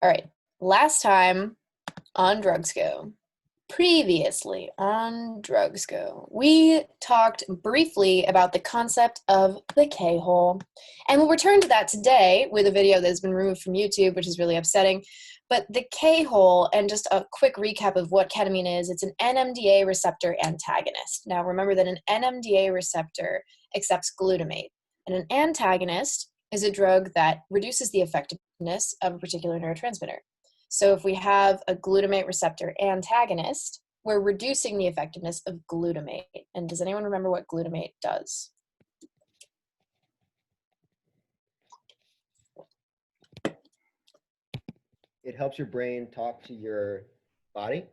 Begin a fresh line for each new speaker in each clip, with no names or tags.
All right. Last time on DrugsCo, previously on DrugsCo, we talked briefly about the concept of the K-hole. And we'll return to that today with a video that has been removed from YouTube, which is really upsetting. But the K-hole, and just a quick recap of what ketamine is, it's an NMDA receptor antagonist. Now remember that an NMDA receptor accepts glutamate, and an antagonist is a drug that reduces the effectiveness of a particular neurotransmitter. So if we have a glutamate receptor antagonist, we're reducing the effectiveness of glutamate. And does anyone remember what glutamate does?
It helps your brain talk to your body.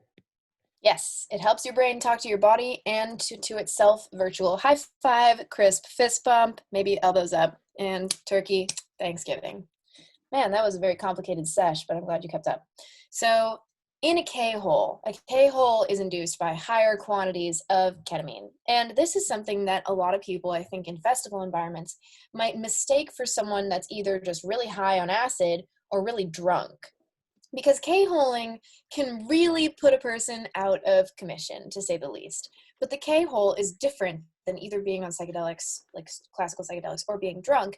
Yes, it helps your brain talk to your body and to itself. Virtual high five, crisp fist bump, maybe elbows up, and turkey Thanksgiving. Man, that was a very complicated sesh, but I'm glad you kept up. So in a K-hole is induced by higher quantities of ketamine. And this is something that a lot of people, I think, in festival environments might mistake for someone that's either just really high on acid or really drunk. Because K-holing can really put a person out of commission, to say the least. But the K-hole is different than either being on psychedelics, like classical psychedelics, or being drunk.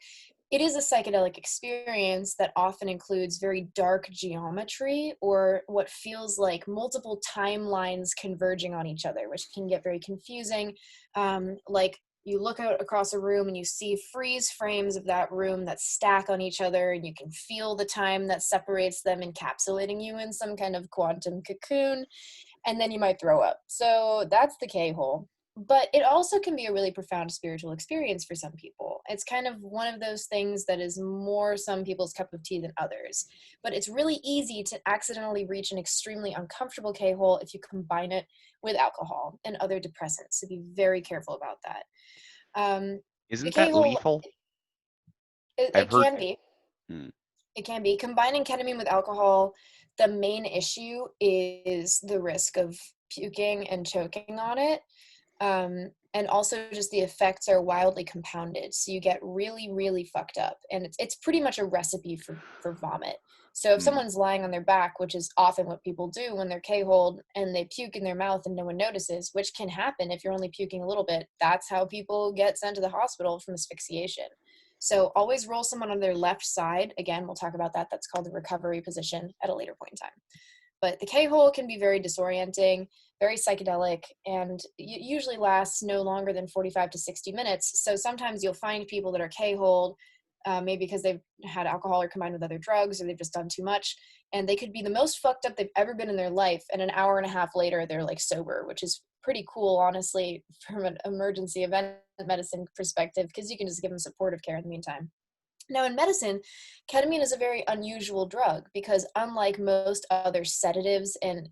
It is a psychedelic experience that often includes very dark geometry, or what feels like multiple timelines converging on each other, which can get very confusing. Like you look out across a room and you see freeze frames of that room that stack on each other, and you can feel the time that separates them, encapsulating you in some kind of quantum cocoon, and then you might throw up. So that's the K-hole. But it also can be a really profound spiritual experience for some people. It's kind of one of those things that is more some people's cup of tea than others. But it's really easy to accidentally reach an extremely uncomfortable K-hole if you combine it with alcohol and other depressants. So be very careful about that. The
Isn't that
K-hole,
lethal? I've
it
heard.
can be.
Hmm.
It can be. Combining ketamine with alcohol, the main issue is the risk of puking and choking on it. And also just the effects are wildly compounded. So you get really, really fucked up. And it's pretty much a recipe for vomit. So if someone's lying on their back, which is often what people do when they're K-holed, and they puke in their mouth and no one notices, which can happen if you're only puking a little bit, that's how people get sent to the hospital from asphyxiation. So always roll someone on their left side. Again, we'll talk about that. That's called the recovery position at a later point in time. But the K-hole can be very disorienting, very psychedelic, and usually lasts no longer than 45 to 60 minutes. So sometimes you'll find people that are K-holed, maybe because they've had alcohol or combined with other drugs, or they've just done too much, and they could be the most fucked up they've ever been in their life, and an hour and a half later they're like sober, which is pretty cool, honestly, from an emergency event medicine perspective, because you can just give them supportive care in the meantime. Now, in medicine, ketamine is a very unusual drug because, unlike most other sedatives and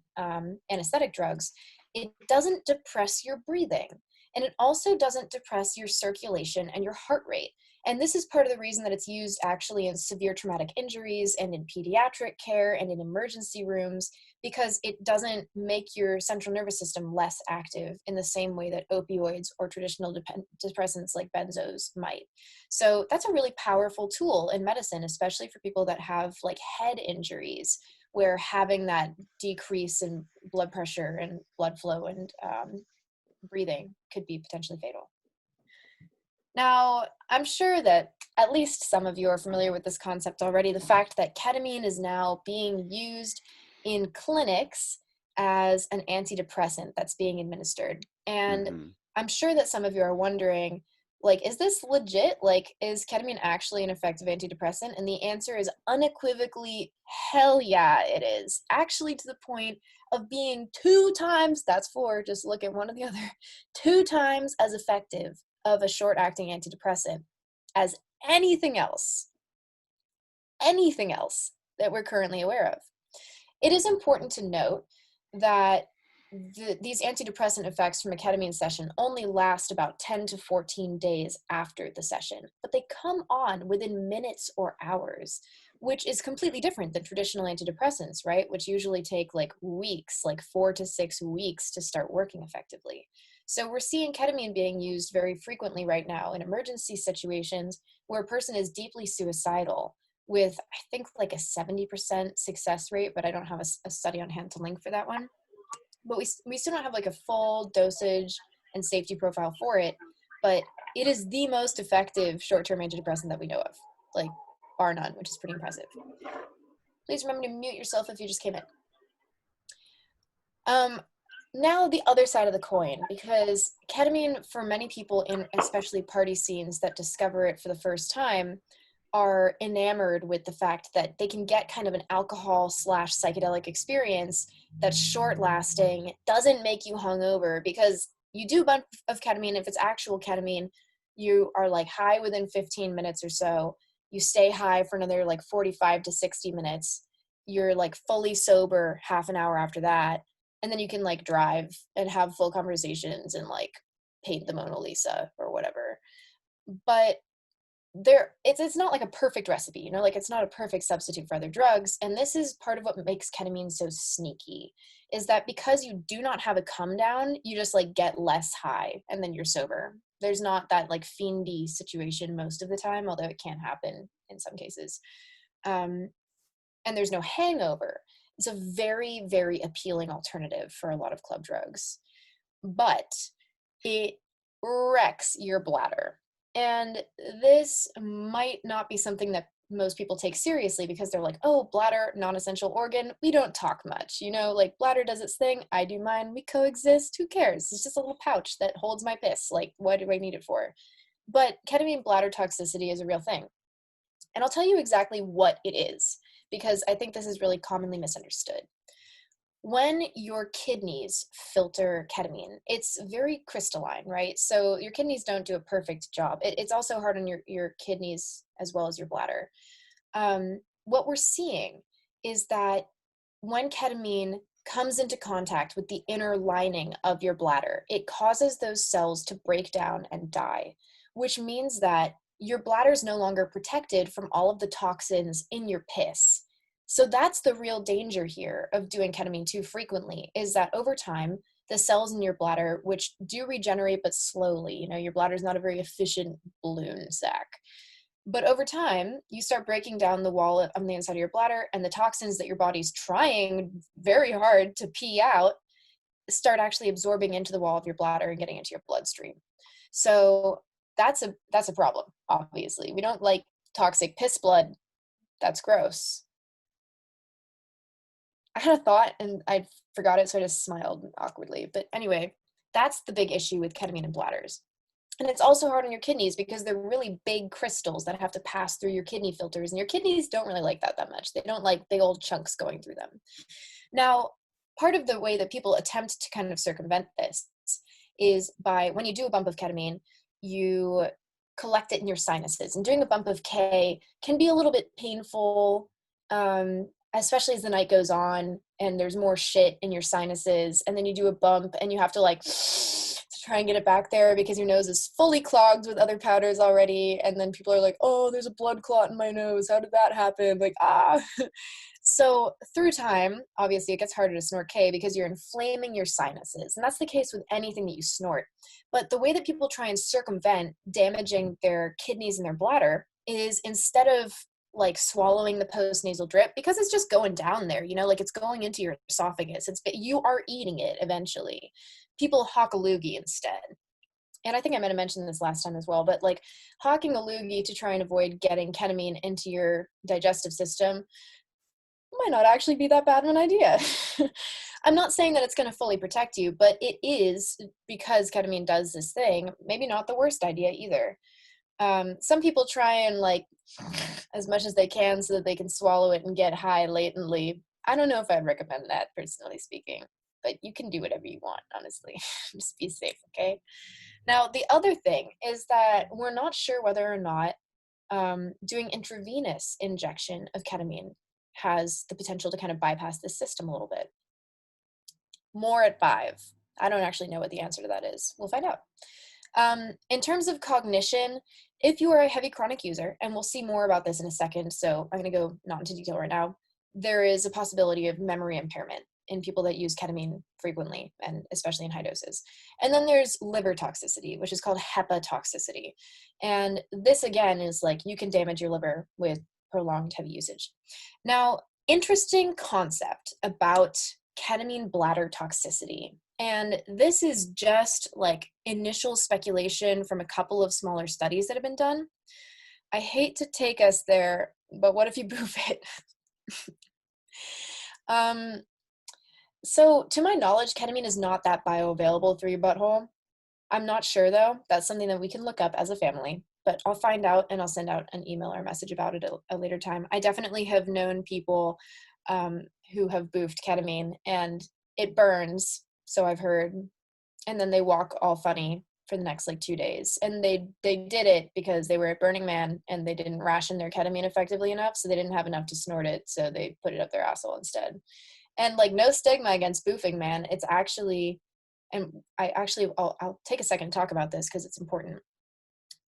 anesthetic drugs, it doesn't depress your breathing. And it also doesn't depress your circulation and your heart rate. And this is part of the reason that it's used actually in severe traumatic injuries and in pediatric care and in emergency rooms, because it doesn't make your central nervous system less active in the same way that opioids or traditional depressants like benzos might. So that's a really powerful tool in medicine, especially for people that have like head injuries, where having that decrease in blood pressure and blood flow and breathing could be potentially fatal. Now, I'm sure that at least some of you are familiar with this concept already, the fact that ketamine is now being used in clinics as an antidepressant that's being administered. And I'm sure that some of you are wondering, like, is this legit? Like, is ketamine actually an effective antidepressant? And the answer is unequivocally, hell yeah, it is. Actually, to the point of being 2 times, that's 4, just look at one or the other, 2 times as effective of a short-acting antidepressant as anything else that we're currently aware of. It is important to note that these antidepressant effects from a ketamine session only last about 10 to 14 days after the session, but they come on within minutes or hours, which is completely different than traditional antidepressants, right? Which usually take like weeks, like 4 to 6 weeks to start working effectively. So we're seeing ketamine being used very frequently right now in emergency situations where a person is deeply suicidal, with, I think, like a 70% success rate, but I don't have a study on hand to link for that one. But we still don't have like a full dosage and safety profile for it, but it is the most effective short-term antidepressant that we know of, like bar none, which is pretty impressive. Please remember to mute yourself if you just came in. Now the other side of the coin, because ketamine, for many people in especially party scenes that discover it for the first time, are enamored with the fact that they can get kind of an alcohol / psychedelic experience that's short lasting, doesn't make you hungover, because you do a bunch of ketamine. If it's actual ketamine, you are like high within 15 minutes or so. You stay high for another like 45 to 60 minutes. You're like fully sober half an hour after that. And then you can like drive and have full conversations and like paint the Mona Lisa or whatever. But it's not like a perfect recipe, you know, like it's not a perfect substitute for other drugs. And this is part of what makes ketamine so sneaky, is that because you do not have a come down, you just like get less high and then you're sober. There's not that like fiendy situation most of the time, although it can happen in some cases. And there's no hangover. It's a very, very appealing alternative for a lot of club drugs, but it wrecks your bladder. And this might not be something that most people take seriously, because they're like, oh, bladder, non-essential organ, we don't talk much, you know, like bladder does its thing, I do mine, we coexist, who cares? It's just a little pouch that holds my piss, like what do I need it for? But ketamine bladder toxicity is a real thing. And I'll tell you exactly what it is, because I think this is really commonly misunderstood. When your kidneys filter ketamine, it's very crystalline, right? So your kidneys don't do a perfect job. It's also hard on your kidneys as well as your bladder. What we're seeing is that when ketamine comes into contact with the inner lining of your bladder, it causes those cells to break down and die, which means that your bladder is no longer protected from all of the toxins in your piss. So that's the real danger here of doing ketamine too frequently, is that over time, the cells in your bladder, which do regenerate but slowly, you know, your bladder is not a very efficient balloon sac. But over time, you start breaking down the wall on the inside of your bladder, and the toxins that your body's trying very hard to pee out start actually absorbing into the wall of your bladder and getting into your bloodstream. So that's a problem, obviously. We don't like toxic piss blood. That's gross. I had a thought and I forgot it, so I just smiled awkwardly. But anyway, that's the big issue with ketamine and bladders. And it's also hard on your kidneys because they're really big crystals that have to pass through your kidney filters. And your kidneys don't really like that much. They don't like big old chunks going through them. Now, part of the way that people attempt to kind of circumvent this is by, when you do a bump of ketamine, you collect it in your sinuses. And doing a bump of K can be a little bit painful, especially as the night goes on and there's more shit in your sinuses. And then you do a bump and you have to like try and get it back there because your nose is fully clogged with other powders already. And then people are like, oh, there's a blood clot in my nose. How did that happen? Like, So through time, obviously it gets harder to snort K because you're inflaming your sinuses. And that's the case with anything that you snort. But the way that people try and circumvent damaging their kidneys and their bladder is, instead of like swallowing the postnasal drip, because it's just going down there, you know, like it's going into your esophagus. You are eating it eventually. People hawk a loogie instead. And I think I might have mentioned this last time as well, but like hawking a loogie to try and avoid getting ketamine into your digestive system might not actually be that bad of an idea. I'm not saying that it's going to fully protect you, but it is, because ketamine does this thing, maybe not the worst idea either. Some people try and like as much as they can so that they can swallow it and get high latently. I don't know if I'd recommend that, personally speaking, but you can do whatever you want, honestly. Just be safe, okay? Now, the other thing is that we're not sure whether or not doing intravenous injection of ketamine has the potential to kind of bypass this system a little bit. More at 5. I don't actually know what the answer to that is. We'll find out. In terms of cognition, if you are a heavy chronic user, and we'll see more about this in a second, so I'm going to go not into detail right now, there is a possibility of memory impairment in people that use ketamine frequently, and especially in high doses. And then there's liver toxicity, which is called hepatotoxicity. And this, again, is like you can damage your liver with prolonged heavy usage. Now, interesting concept about ketamine bladder toxicity. And this is just like initial speculation from a couple of smaller studies that have been done. I hate to take us there, but what if you prove it? So to my knowledge, ketamine is not that bioavailable through your butthole. I'm not sure though. That's something that we can look up as a family, but I'll find out and I'll send out an email or message about it at a later time. I definitely have known people who have boofed ketamine and it burns, so I've heard, and then they walk all funny for the next like 2 days. And they did it because they were at Burning Man and they didn't ration their ketamine effectively enough, so they didn't have enough to snort it, so they put it up their asshole instead. And like no stigma against boofing, man. It's actually, and I'll take a second to talk about this because it's important.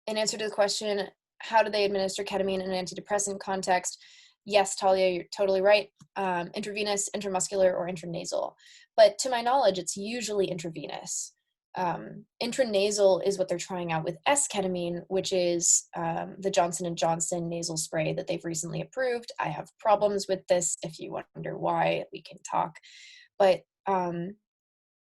In answer to the question, how do they administer ketamine in an antidepressant context? Yes, Talia, you're totally right. Intravenous, intramuscular, or intranasal. But to my knowledge, it's usually intravenous. Intranasal is what they're trying out with S-ketamine, which is the Johnson & Johnson nasal spray that they've recently approved. I have problems with this. If you wonder why, we can talk. But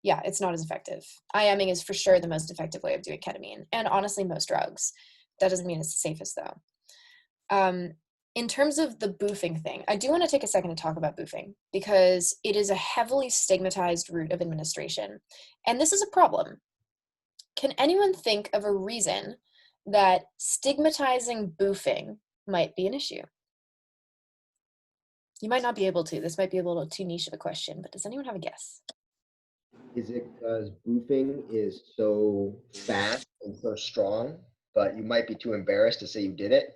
yeah, it's not as effective. IMing is for sure the most effective way of doing ketamine, and honestly, most drugs. That doesn't mean it's the safest, though. In terms of the boofing thing, I do want to take a second to talk about boofing because it is a heavily stigmatized route of administration. And this is a problem. Can anyone think of a reason that stigmatizing boofing might be an issue? You might not be able to. This might be a little too niche of a question, but does anyone have a guess?
Is it because boofing is so fast and so strong, but you might be too embarrassed to say you did it?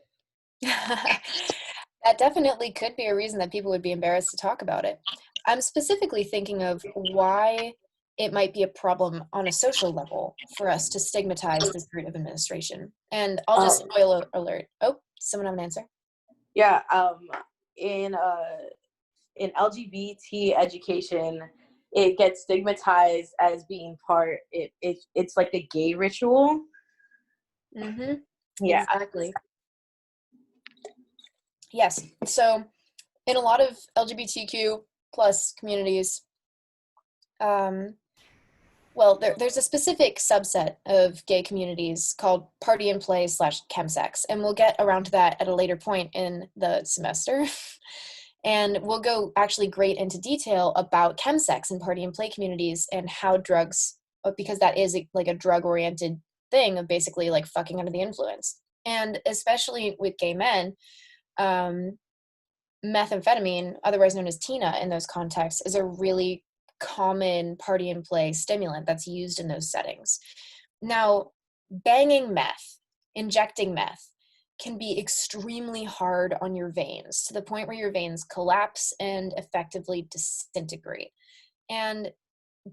That definitely could be a reason that people would be embarrassed to talk about it. I'm specifically thinking of why it might be a problem on a social level for us to stigmatize this route of administration. And I'll just spoiler alert. Oh, someone have an answer?
Yeah, in LGBT education, it gets stigmatized as being it's like a gay ritual.
Mm-hmm.
Yeah.
Exactly. Yes. So in a lot of LGBTQ plus communities, well, there's a specific subset of gay communities called party and play / chemsex, and we'll get around to that at a later point in the semester. And we'll go actually great into detail about chemsex and party and play communities and how drugs, because that is like a drug-oriented thing of basically like fucking under the influence. And especially with gay men, methamphetamine, otherwise known as Tina in those contexts, is a really common party and play stimulant that's used in those settings. Now, banging meth, injecting meth, can be extremely hard on your veins to the point where your veins collapse and effectively disintegrate. And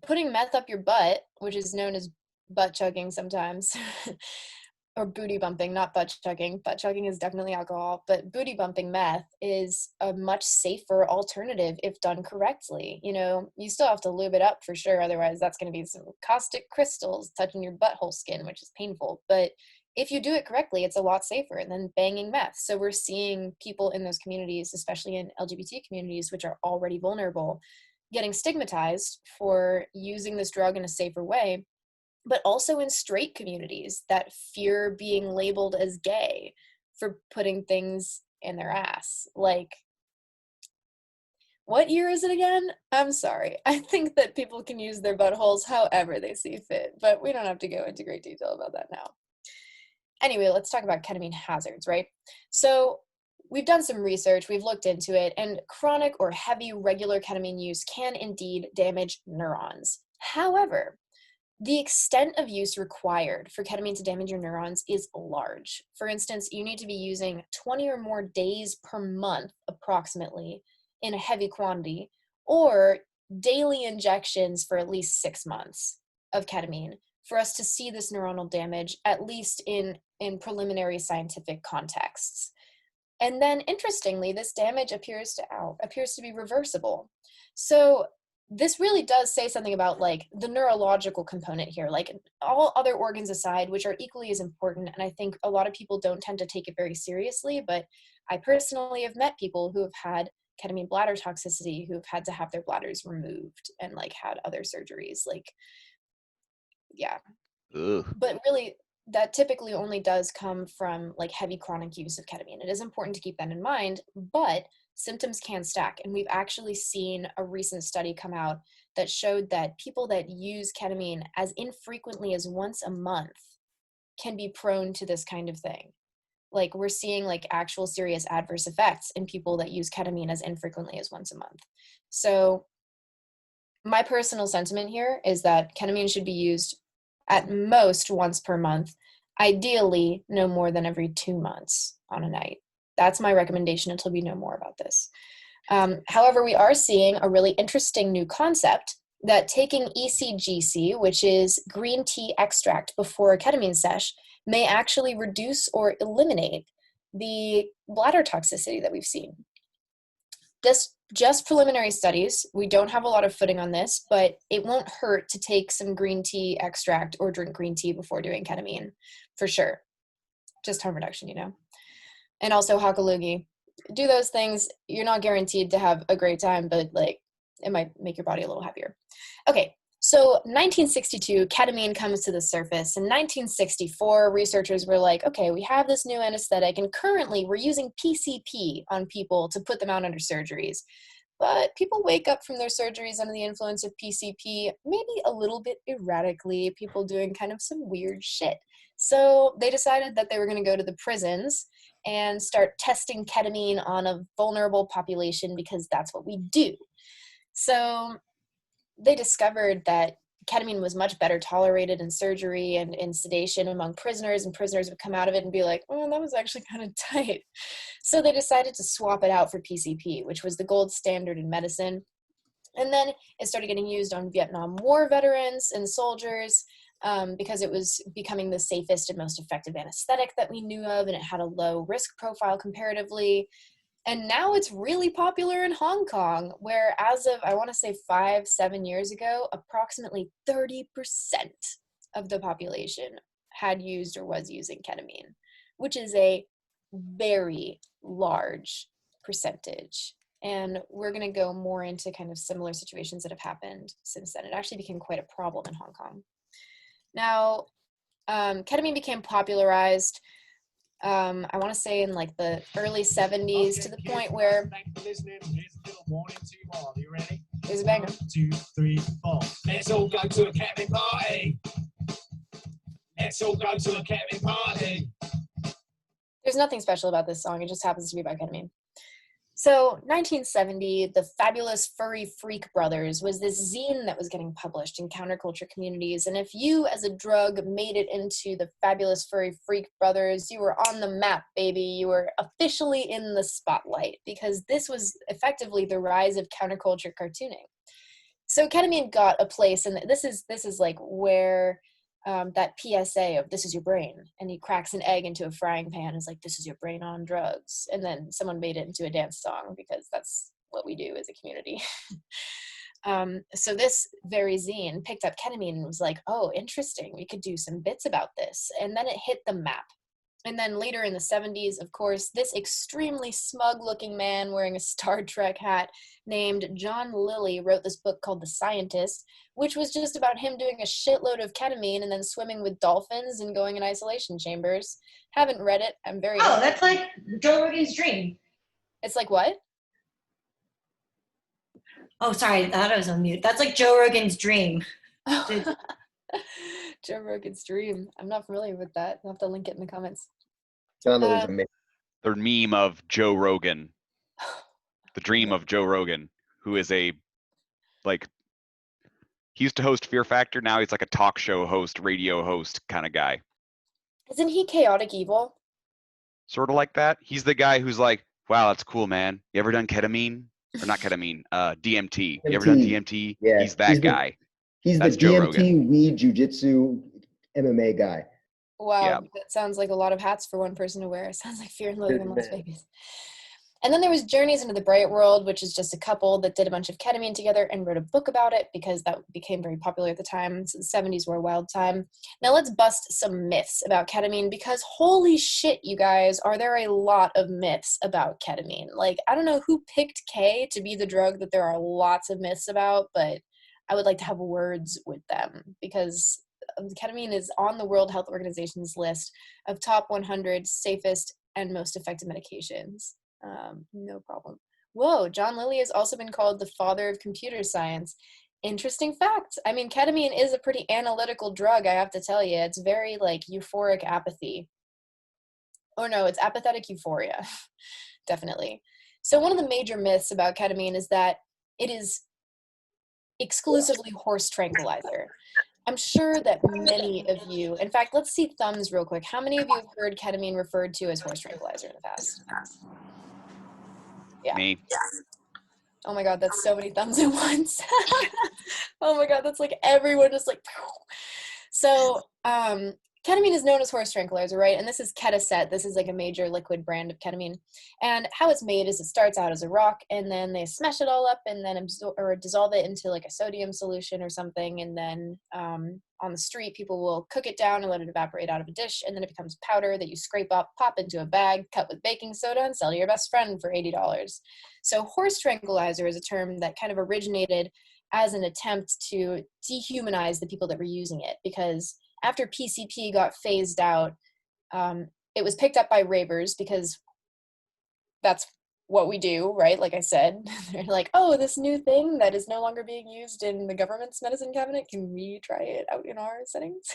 putting meth up your butt, which is known as butt chugging sometimes, or booty bumping, not butt chugging. Butt chugging is definitely alcohol, but booty bumping meth is a much safer alternative if done correctly. You know, you still have to lube it up for sure. Otherwise, that's going to be some caustic crystals touching your butthole skin, which is painful. But if you do it correctly, it's a lot safer than banging meth. So we're seeing people in those communities, especially in LGBT communities, which are already vulnerable, getting stigmatized for using this drug in a safer way, but also in straight communities that fear being labeled as gay for putting things in their ass. Like, what year is it again? I'm sorry. I think that people can use their buttholes however they see fit, but we don't have to go into great detail about that now. Anyway, let's talk about ketamine hazards, right? So we've done some research, we've looked into it, and chronic or heavy regular ketamine use can indeed damage neurons. However, the extent of use required for ketamine to damage your neurons is large. For instance, you need to be using 20 or more days per month, approximately, in a heavy quantity, or daily injections for at least 6 months of ketamine for us to see this neuronal damage, at least in preliminary scientific contexts. And then, interestingly, this damage appears to be reversible. So this really does say something about like the neurological component here, like all other organs aside, which are equally as important. And I think a lot of people don't tend to take it very seriously, but I personally have met people who have had ketamine bladder toxicity, who have had to have their bladders removed and like had other surgeries. Like, yeah.
Ugh.
But really, that typically only does come from like heavy chronic use of ketamine. It is important to keep that in mind, but symptoms can stack. And we've actually seen a recent study come out that showed that people that use ketamine as infrequently as once a month can be prone to this kind of thing. Like, we're seeing like actual serious adverse effects in people that use ketamine as infrequently as once a month. So my personal sentiment here is that ketamine should be used at most once per month, ideally no more than every 2 months on a night. That's my recommendation until we know more about this. However, we are seeing a really interesting new concept that taking ECGC, which is green tea extract before a ketamine sesh, may actually reduce or eliminate the bladder toxicity that we've seen. Just preliminary studies. We don't have a lot of footing on this, but it won't hurt to take some green tea extract or drink green tea before doing ketamine, for sure. Just harm reduction, you know? And also hakalugi. Do those things. You're not guaranteed to have a great time, but like it might make your body a little happier. Okay, so 1962, ketamine comes to the surface. In 1964, researchers were like, okay, we have this new anesthetic, and currently we're using PCP on people to put them out under surgeries. But people wake up from their surgeries under the influence of PCP maybe a little bit erratically, people doing kind of some weird shit. So they decided that they were going to go to the prisons and start testing ketamine on a vulnerable population because that's what we do. So they discovered that ketamine was much better tolerated in surgery and in sedation among prisoners, and prisoners would come out of it and be like, oh, that was actually kind of tight. So they decided to swap it out for PCP, which was the gold standard in medicine. And then it started getting used on Vietnam War veterans and soldiers because it was becoming the safest and most effective anesthetic that we knew of, and it had a low risk profile comparatively. And now it's really popular in Hong Kong, where as of, I want to say 5-7 years ago, approximately 30% of the population had used or was using ketamine, which is a very large percentage. And we're going to go more into kind of similar situations that have happened since then. It actually became quite a problem in Hong Kong. Now, ketamine became popularized I want to say in like the early 70s, to the point where there's a banger. 1, 2, 3, 4. Let's all go to a ketamine party. Let's all go to a ketamine party. There's nothing special about this song. It just happens to be about ketamine. So 1970, the Fabulous Furry Freak Brothers was this zine that was getting published in counterculture communities. And if you as a drug made it into the Fabulous Furry Freak Brothers, you were on the map, baby. You were officially in the spotlight, because this was effectively the rise of counterculture cartooning. So ketamine got a place, and this is like where that PSA of "this is your brain," and he cracks an egg into a frying pan is like, "this is your brain on drugs," and then someone made it into a dance song because that's what we do as a community. So this very zine picked up ketamine and was like, oh, interesting, we could do some bits about this, and then it hit the map. And then later in the 70s, of course, this extremely smug-looking man wearing a Star Trek hat named John Lilly wrote this book called The Scientist, which was just about him doing a shitload of ketamine and then swimming with dolphins and going in isolation chambers. Haven't read it. I'm very...
Oh, that's like Joe Rogan's dream.
It's like what?
Oh, sorry. I thought I was on mute. That's like Joe Rogan's dream.
Joe Rogan's dream. I'm not familiar with that. I'll have to link it in the comments.
John Lilly's amazing.
The meme of Joe Rogan. The dream of Joe Rogan, who is a, like, he used to host Fear Factor. Now he's like a talk show host, radio host kind of guy.
Isn't he chaotic evil?
Sort of like that. He's the guy who's like, wow, that's cool, man. You ever done ketamine? Or not ketamine, DMT. You ever done DMT?
Yeah.
He's that guy.
That's the
Joe
DMT,
Rogan.
weed, jujitsu, MMA guy.
Wow,
Yeah.
that sounds like a lot of hats for one person to wear. It sounds like Fear and Loathing in Las Vegas. And then there was Journeys into the Bright World, which is just a couple that did a bunch of ketamine together and wrote a book about it because that became very popular at the time. So the 70s were a wild time. Now let's bust some myths about ketamine because holy shit, you guys, are there a lot of myths about ketamine. Like, I don't know who picked K to be the drug that there are lots of myths about, but I would like to have words with them because ketamine is on the World Health Organization's list of top 100 safest and most effective medications. No problem. Whoa, John Lilly has also been called the father of computer science. Interesting fact. I mean, ketamine is a pretty analytical drug, I have to tell you. It's very like euphoric apathy. Or no, it's apathetic euphoria. Definitely. So one of the major myths about ketamine is that it is exclusively horse tranquilizer. I'm sure that many of you, in fact, let's see thumbs real quick. How many of you have heard ketamine referred to as horse tranquilizer in the past? Yeah.
Me.
Oh my God, that's so many thumbs at once. Oh my God, that's like everyone just like. So, ketamine is known as horse tranquilizer, right? And this is Ketaset. This is like a major liquid brand of ketamine. And how it's made is it starts out as a rock and then they smash it all up and then dissolve it into like a sodium solution or something. And then on the street, people will cook it down and let it evaporate out of a dish. And then it becomes powder that you scrape up, pop into a bag, cut with baking soda, and sell to your best friend for $80. So horse tranquilizer is a term that kind of originated as an attempt to dehumanize the people that were using it because after PCP got phased out, it was picked up by ravers because that's what we do, right? Like I said, they're like, oh, this new thing that is no longer being used in the government's medicine cabinet, can we try it out in our settings?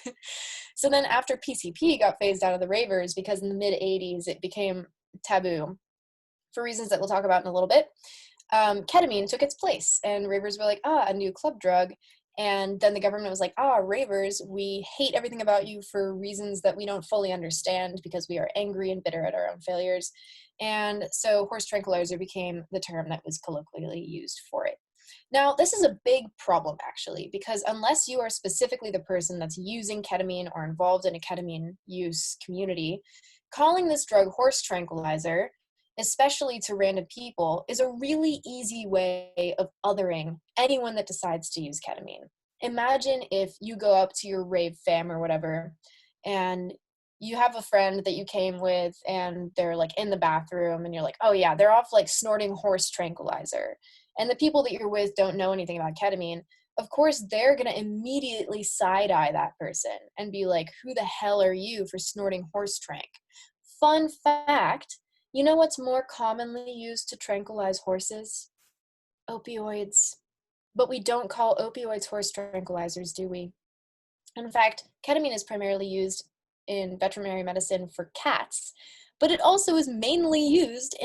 So then after PCP got phased out of the ravers, because in the mid-'80s it became taboo for reasons that we'll talk about in a little bit, ketamine took its place and ravers were like, a new club drug. And then the government was like, ravers, we hate everything about you for reasons that we don't fully understand because we are angry and bitter at our own failures. And so horse tranquilizer became the term that was colloquially used for it. Now, this is a big problem, actually, because unless you are specifically the person that's using ketamine or involved in a ketamine use community, calling this drug horse tranquilizer, especially to random people, is a really easy way of othering anyone that decides to use ketamine. Imagine if you go up to your rave fam or whatever, and you have a friend that you came with and they're like in the bathroom and you're like, oh yeah, they're off like snorting horse tranquilizer. And the people that you're with don't know anything about ketamine. Of course, they're going to immediately side-eye that person and be like, who the hell are you for snorting horse trank? Fun fact, you know what's more commonly used to tranquilize horses? Opioids. But we don't call opioids horse tranquilizers, do we? In fact, ketamine is primarily used in veterinary medicine for cats, but it also is mainly used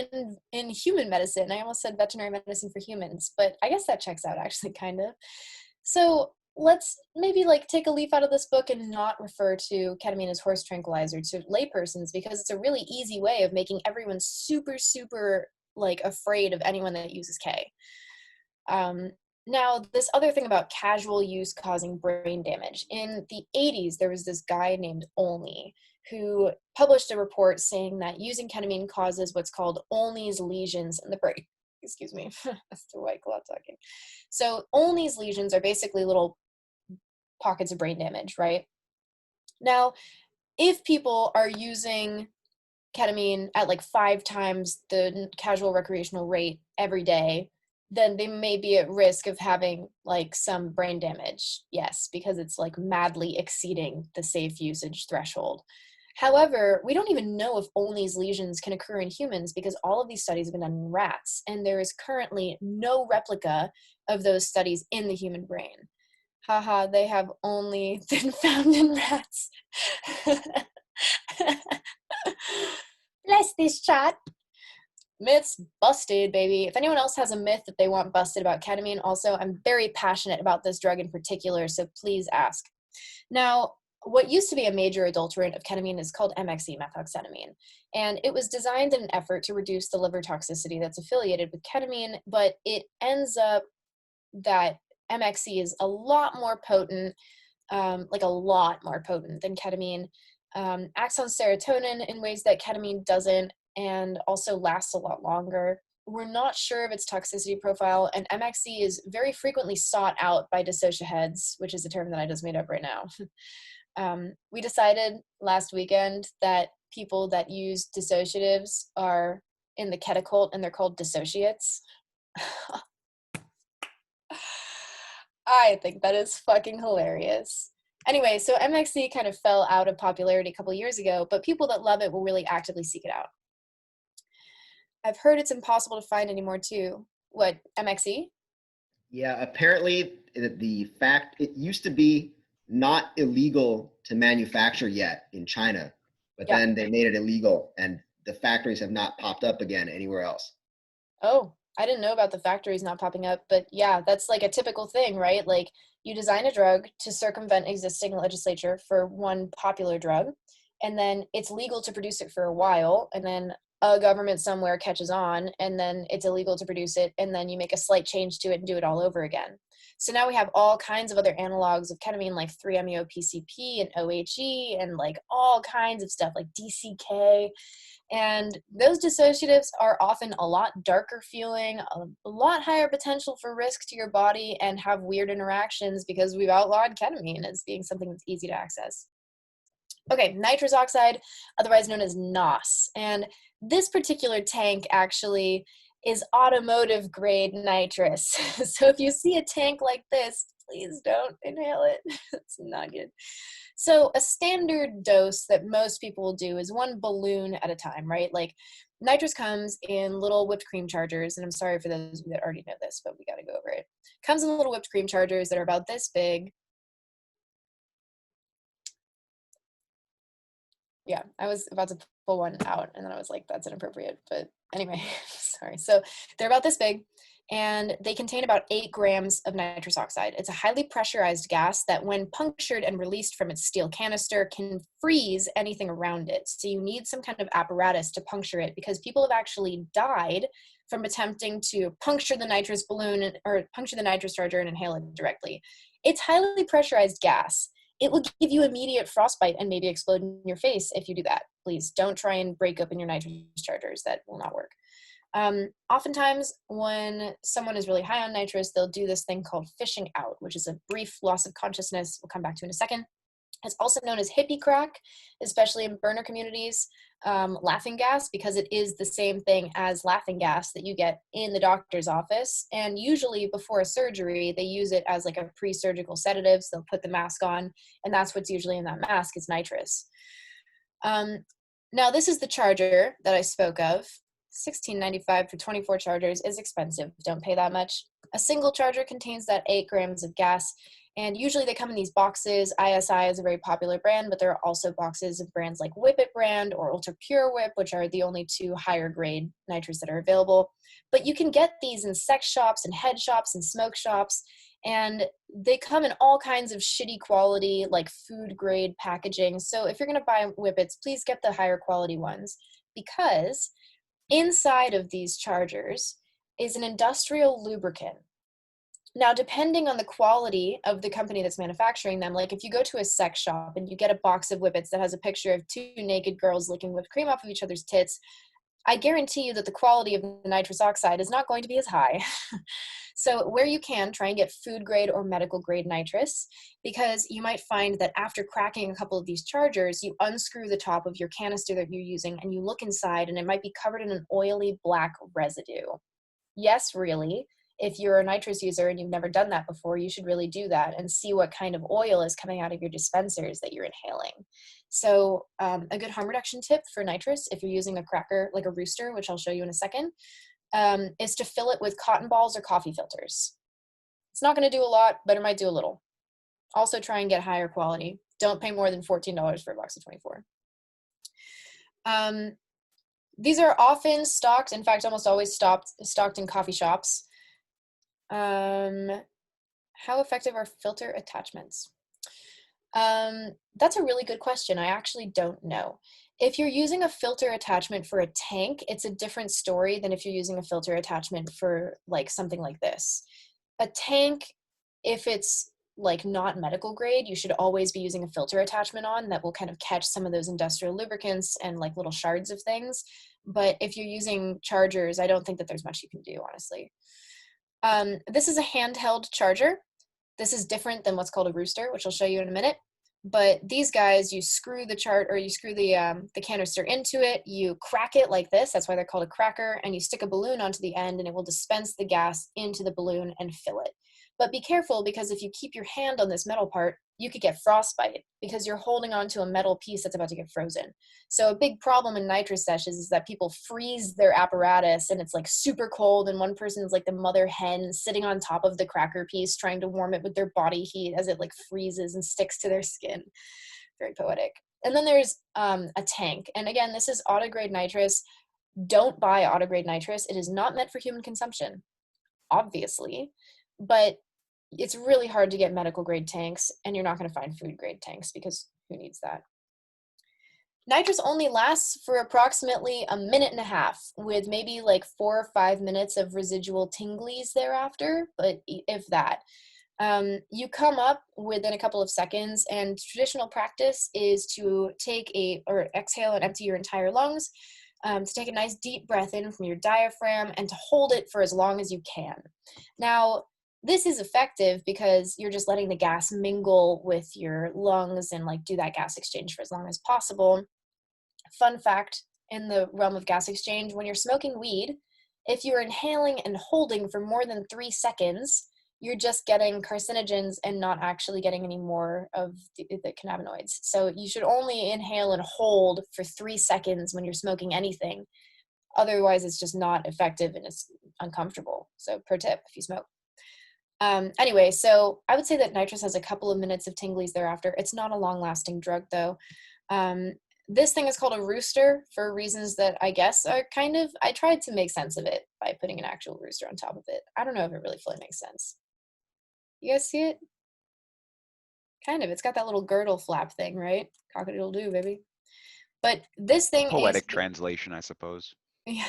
in human medicine. I almost said veterinary medicine for humans, but I guess that checks out actually, kind of. So let's maybe like take a leaf out of this book and not refer to ketamine as horse tranquilizer to laypersons because it's a really easy way of making everyone super, super like afraid of anyone that uses K. Now, this other thing about casual use causing brain damage. In the 80s, there was this guy named Olney who published a report saying that using ketamine causes what's called Olney's lesions in the brain. Excuse me, that's the White Claw talking. So Olney's lesions are basically little pockets of brain damage, right? Now, if people are using ketamine at like 5 times the casual recreational rate every day, then they may be at risk of having like some brain damage. Yes, because it's like madly exceeding the safe usage threshold. However, we don't even know if Olney's lesions can occur in humans because all of these studies have been done in rats, and there is currently no replica of those studies in the human brain. Haha, they have only been found in rats. Bless this chat. Myths busted, baby. If anyone else has a myth that they want busted about ketamine, also, I'm very passionate about this drug in particular, so please ask. Now, what used to be a major adulterant of ketamine is called MXE, methoxetamine, and it was designed in an effort to reduce the liver toxicity that's affiliated with ketamine, but it ends up that MXE is a lot more potent, like a lot more potent than ketamine, acts on serotonin in ways that ketamine doesn't, and also lasts a lot longer. We're not sure of its toxicity profile, and MXC is very frequently sought out by dissociaheads, which is a term that I just made up right now. We decided last weekend that people that use dissociatives are in the Keta cult, and they're called dissociates. I think that is fucking hilarious. Anyway, so MXC kind of fell out of popularity a couple years ago, but people that love it will really actively seek it out. I've heard it's impossible to find anymore too. What, MXC?
Yeah, apparently it used to be not illegal to manufacture yet in China, but
Yeah.
then they made it illegal and the factories have not popped up again anywhere else.
Oh, I didn't know about the factories not popping up, but yeah, that's like a typical thing, right? Like you design a drug to circumvent existing legislature for one popular drug, and then it's legal to produce it for a while, and then a government somewhere catches on, and then it's illegal to produce it, and then you make a slight change to it and do it all over again. So now we have all kinds of other analogs of ketamine, like 3-MeO-PCP and OHE, and like all kinds of stuff like DCK. And those dissociatives are often a lot darker feeling, a lot higher potential for risk to your body, and have weird interactions because we've outlawed ketamine as being something that's easy to access. Okay, nitrous oxide, otherwise known as NOS. And this particular tank actually is automotive grade nitrous. So if you see a tank like this, please don't inhale it. It's not good. So a standard dose that most people will do is 1 balloon at a time, right? Like nitrous comes in little whipped cream chargers, and I'm sorry for those of you that already know this, but we got to go over it. Comes in little whipped cream chargers that are about this big. Yeah, I was about to pull one out, and then I was like, that's inappropriate. But anyway, sorry. So they're about this big, and they contain about 8 grams of nitrous oxide. It's a highly pressurized gas that when punctured and released from its steel canister can freeze anything around it. So you need some kind of apparatus to puncture it, because people have actually died from attempting to puncture the nitrous balloon or puncture the nitrous charger and inhale it directly. It's highly pressurized gas. It will give you immediate frostbite and maybe explode in your face if you do that. Please don't try and break open your nitrous chargers. That will not work. Oftentimes, when someone is really high on nitrous, they'll do this thing called fishing out, which is a brief loss of consciousness. We'll come back to in a second. It's also known as hippie crack, especially in burner communities. Laughing gas, because it is the same thing as laughing gas that you get in the doctor's office. And usually before a surgery, they use it as like a pre-surgical sedative. So they'll put the mask on, and that's what's usually in that mask is nitrous. Now, this is the charger that I spoke of. $16.95 for 24 chargers is expensive. Don't pay that much. A single charger contains that 8 grams of gas, and usually they come in these boxes. ISI is a very popular brand, but there are also boxes of brands like Whip It brand or Ultra Pure Whip, which are the only 2 higher grade nitrous that are available. But you can get these in sex shops and head shops and smoke shops, and they come in all kinds of shitty quality, like food grade packaging. So if you're going to buy Whippets, please get the higher quality ones, because inside of these chargers is an industrial lubricant. Now, depending on the quality of the company that's manufacturing them, like if you go to a sex shop and you get a box of Whippets that has a picture of 2 naked girls licking whipped cream off of each other's tits, I guarantee you that the quality of the nitrous oxide is not going to be as high. So where you can, try and get food grade or medical grade nitrous, because you might find that after cracking a couple of these chargers, you unscrew the top of your canister that you're using and you look inside and it might be covered in an oily black residue. Yes, really. If you're a nitrous user and you've never done that before, you should really do that and see what kind of oil is coming out of your dispensers that you're inhaling. So a good harm reduction tip for nitrous, if you're using a cracker like a rooster, which I'll show you in a second, is to fill it with cotton balls or coffee filters. It's not going to do a lot, but it might do a little. Also try and get higher quality. Don't pay more than $14 for a box of 24. These are often stocked, in fact, almost always stocked in coffee shops. How effective are filter attachments? That's a really good question. I actually don't know. If you're using a filter attachment for a tank, it's a different story than if you're using a filter attachment for like something like this. A tank, if it's like not medical grade, you should always be using a filter attachment on that will kind of catch some of those industrial lubricants and like little shards of things. But if you're using chargers, I don't think that there's much you can do, honestly. This is a handheld charger. This is different than what's called a rooster, which I'll show you in a minute. But these guys, you screw the the canister into it, you crack it like this, that's why they're called a cracker, and you stick a balloon onto the end and it will dispense the gas into the balloon and fill it. But be careful, because if you keep your hand on this metal part, you could get frostbite because you're holding onto a metal piece that's about to get frozen. So a big problem in nitrous sessions is that people freeze their apparatus and it's like super cold, and one person is like the mother hen sitting on top of the cracker piece trying to warm it with their body heat as it like freezes and sticks to their skin. Very poetic. And then there's a tank. And again, this is auto-grade nitrous. Don't buy auto-grade nitrous. It is not meant for human consumption, obviously, but it's really hard to get medical grade tanks, and you're not going to find food grade tanks because who needs that? Nitrous only lasts for approximately a minute and a half, with maybe like 4 or 5 minutes of residual tinglies thereafter, but if that. You come up within a couple of seconds, and traditional practice is to exhale and empty your entire lungs, to take a nice deep breath in from your diaphragm and to hold it for as long as you can. Now, this is effective because you're just letting the gas mingle with your lungs and like do that gas exchange for as long as possible. Fun fact in the realm of gas exchange, when you're smoking weed, if you're inhaling and holding for more than 3 seconds, you're just getting carcinogens and not actually getting any more of the cannabinoids. So you should only inhale and hold for 3 seconds when you're smoking anything. Otherwise, it's just not effective and it's uncomfortable. So pro tip, if you smoke. Anyway, so I would say that nitrous has a couple of minutes of tinglies thereafter. It's not a long-lasting drug, though. This thing is called a rooster for reasons that I guess are I tried to make sense of it by putting an actual rooster on top of it. I don't know if it really fully makes sense. You guys see it? Kind of. It's got that little girdle flap thing, right? Cock-a-doodle-doo, baby. But this thing
Poetic translation, I suppose.
Yeah.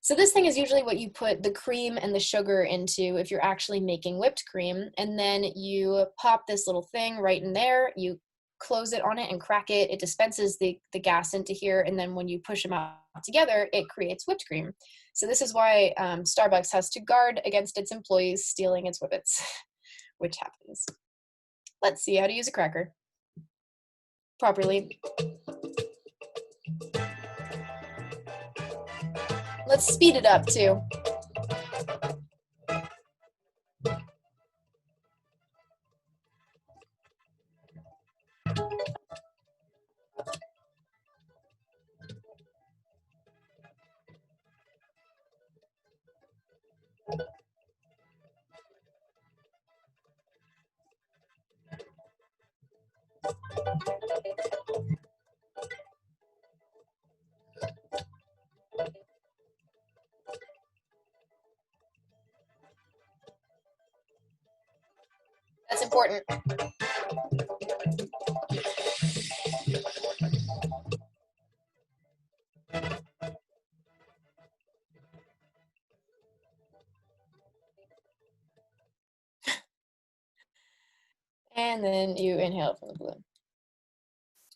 So this thing is usually what you put the cream and the sugar into if you're actually making whipped cream. And then you pop this little thing right in there. You close it on it and crack it. It dispenses the gas into here. And then when you push them out together, it creates whipped cream. So this is why Starbucks has to guard against its employees stealing its whippets, which happens. Let's see how to use a cracker properly. Let's speed it up too. That's important. And then you inhale from the balloon.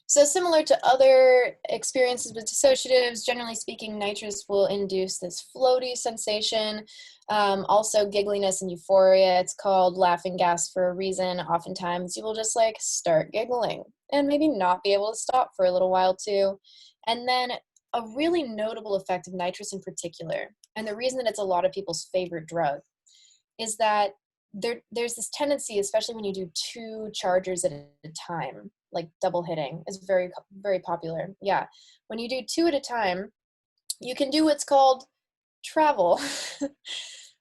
So similar to other experiences with dissociatives, generally speaking, nitrous will induce this floaty sensation, also giggliness and euphoria. It's called laughing gas for a reason. Oftentimes you will just like start giggling and maybe not be able to stop for a little while too. And then a really notable effect of nitrous in particular, and the reason that it's a lot of people's favorite drug, is that there's this tendency, especially when you do 2 chargers at a time, like double hitting is very, very popular. Yeah. When you do 2 at a time, you can do what's called travel,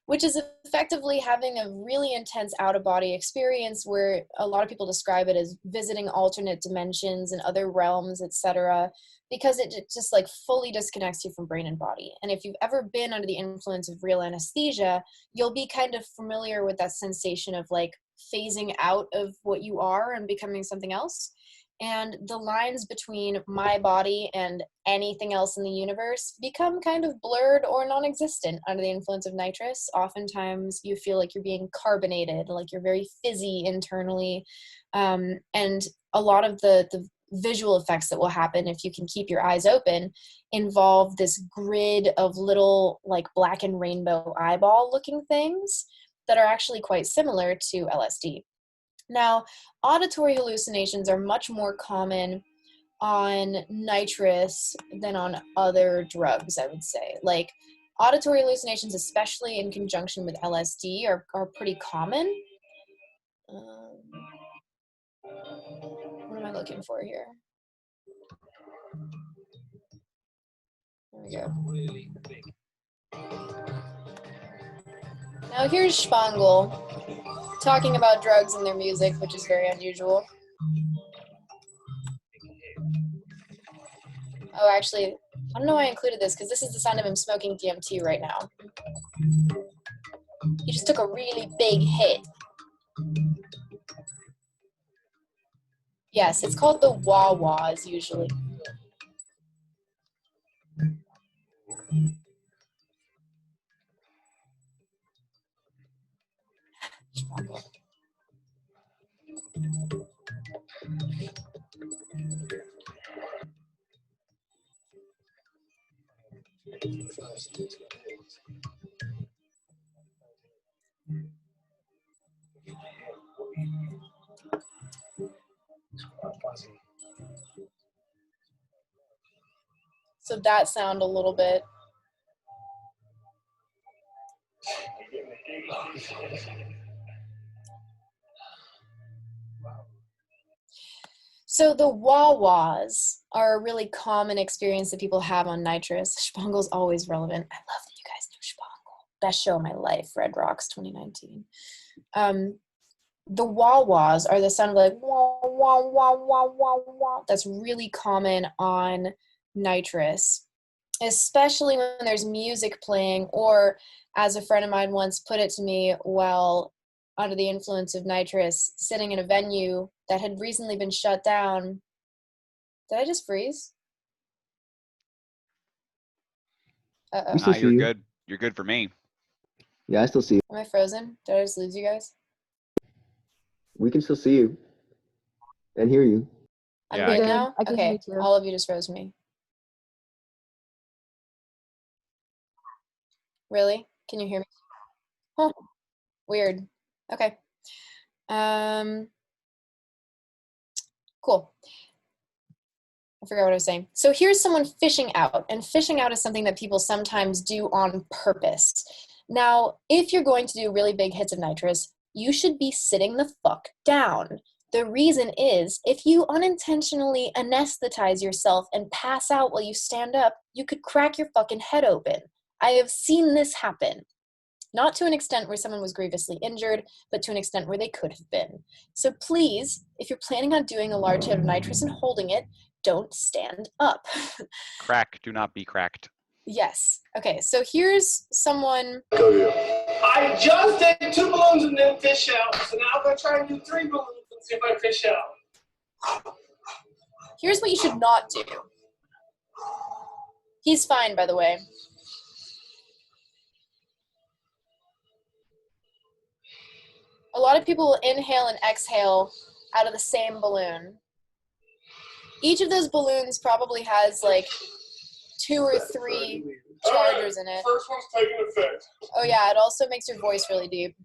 which is effectively having a really intense out-of-body experience where a lot of people describe it as visiting alternate dimensions and other realms, etc., because it just like fully disconnects you from brain and body. And if you've ever been under the influence of real anesthesia, you'll be kind of familiar with that sensation of like phasing out of what you are and becoming something else. And the lines between my body and anything else in the universe become kind of blurred or non-existent under the influence of nitrous. Oftentimes you feel like you're being carbonated, like you're very fizzy internally. And a lot of the visual effects that will happen if you can keep your eyes open involve this grid of little like black and rainbow eyeball looking things that are actually quite similar to LSD. Now, auditory hallucinations are much more common on nitrous than on other drugs, I would say. Like, auditory hallucinations, especially in conjunction with LSD, are pretty common. What am I looking for here? There we go. Now here's Spangl talking about drugs and their music, which is very unusual. Oh, actually, I don't know why I included this, because this is the sound of him smoking DMT right now. He just took a really big hit. Yes, it's called the wah-wahs, usually. So that sound a little bit. So the wah-wahs are a really common experience that people have on nitrous. Spangl's always relevant. I love that you guys know Spangle. Best show of my life, Red Rocks 2019. The wah-wahs are the sound of like wah, wah, wah, wah, wah, wah. That's really common on nitrous, especially when there's music playing, or as a friend of mine once put it to me, while under the influence of nitrous, sitting in a venue that had recently been shut down. Did I just freeze? Uh-oh.
We still
Nah,
see
you're
you.
good. You're good for me.
Yeah, I still see you.
Am I frozen? Did I just lose you guys?
We can still see you and hear you.
I'm
Yeah,
good
I can.
now?
I can hear
Okay,
you too.
all of you just froze me. Really? Can you hear me? Huh. Weird. Okay. Cool. I forgot what I was saying. So here's someone fishing out, and fishing out is something that people sometimes do on purpose. Now, if you're going to do really big hits of nitrous, you should be sitting the fuck down. The reason is, if you unintentionally anesthetize yourself and pass out while you stand up, you could crack your fucking head open. I have seen this happen. Not to an extent where someone was grievously injured, but to an extent where they could have been. So please, if you're planning on doing a large hit of nitrous and holding it, don't stand up.
Crack, do not be cracked.
Yes. Okay, so here's someone.
I just did 2 balloons and then fish out, so now I'm going to try and do 3 balloons and see if I fish out.
Here's what you should not do. He's fine, by the way. A lot of people will inhale and exhale out of the same balloon. Each of those balloons probably has like 2 or 3 chargers in it.
First one's taking effect.
Oh yeah, it also makes your voice really deep.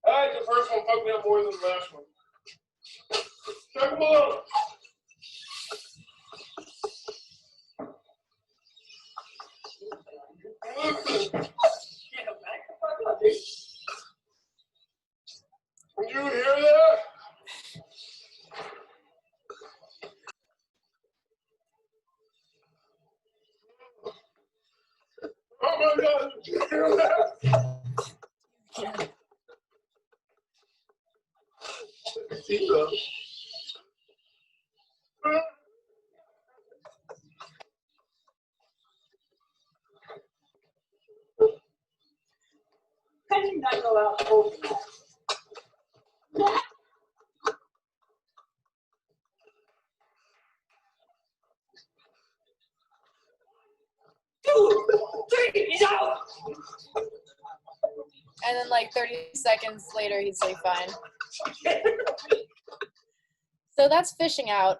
Alright, the first one fucked me up more than the last one. Second balloon. Did you hear that? Oh my God, did you hear that? How did you not go out cold? Two, three, fish out!
And then like 30 seconds later, he's like, fine. So that's fishing out.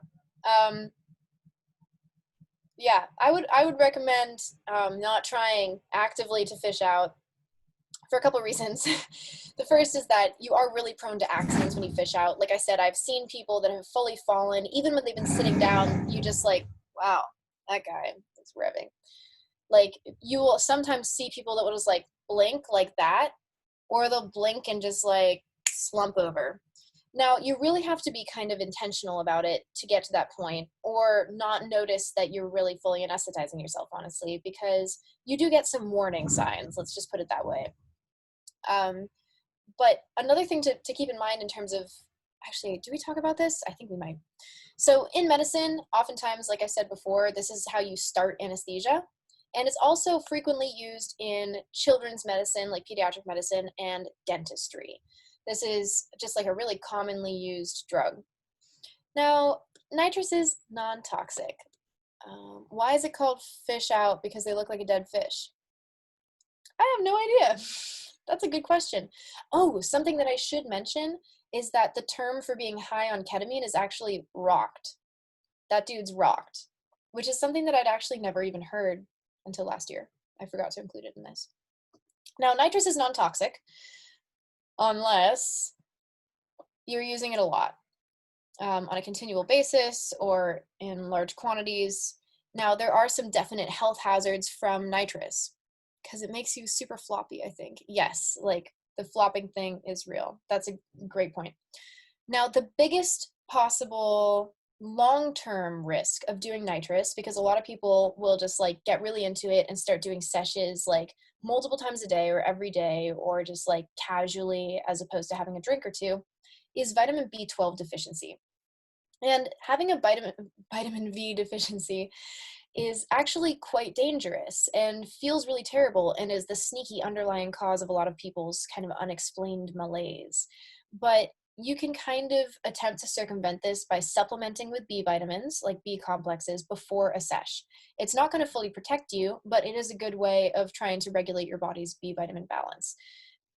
Yeah, I would recommend not trying actively to fish out for a couple of reasons. The first is that you are really prone to accidents when you fish out. Like I said, I've seen people that have fully fallen, even when they've been sitting down, you just like, wow, that guy is revving. Like, you will sometimes see people that will just like blink like that, or they'll blink and just like slump over. Now, you really have to be kind of intentional about it to get to that point, or not notice that you're really fully anesthetizing yourself, honestly, because you do get some warning signs. Let's just put it that way. But another thing to keep in mind in terms of, actually, do we talk about this? I think we might. So in medicine, oftentimes, like I said before, this is how you start anesthesia. And it's also frequently used in children's medicine, like pediatric medicine, and dentistry. This is just like a really commonly used drug. Now, nitrous is non-toxic. Why is it called fish out? Because they look like a dead fish? I have no idea. That's a good question. Oh, something that I should mention is that the term for being high on ketamine is actually rocked. That dude's rocked, which is something that I'd actually never even heard until last year. I forgot to include it in this. Now, nitrous is non-toxic unless you're using it a lot on a continual basis or in large quantities. Now, there are some definite health hazards from nitrous because it makes you super floppy, I think. Yes, like the flopping thing is real. That's a great point. Now, the biggest possible long-term risk of doing nitrous, because a lot of people will just like get really into it and start doing sessions like multiple times a day or every day, or just like casually as opposed to having a drink or two, is vitamin B12 deficiency. And having a vitamin V deficiency is actually quite dangerous and feels really terrible, and is the sneaky underlying cause of a lot of people's kind of unexplained malaise. But you can kind of attempt to circumvent this by supplementing with B vitamins, like B complexes, before a sesh. It's not going to fully protect you, but it is a good way of trying to regulate your body's B vitamin balance.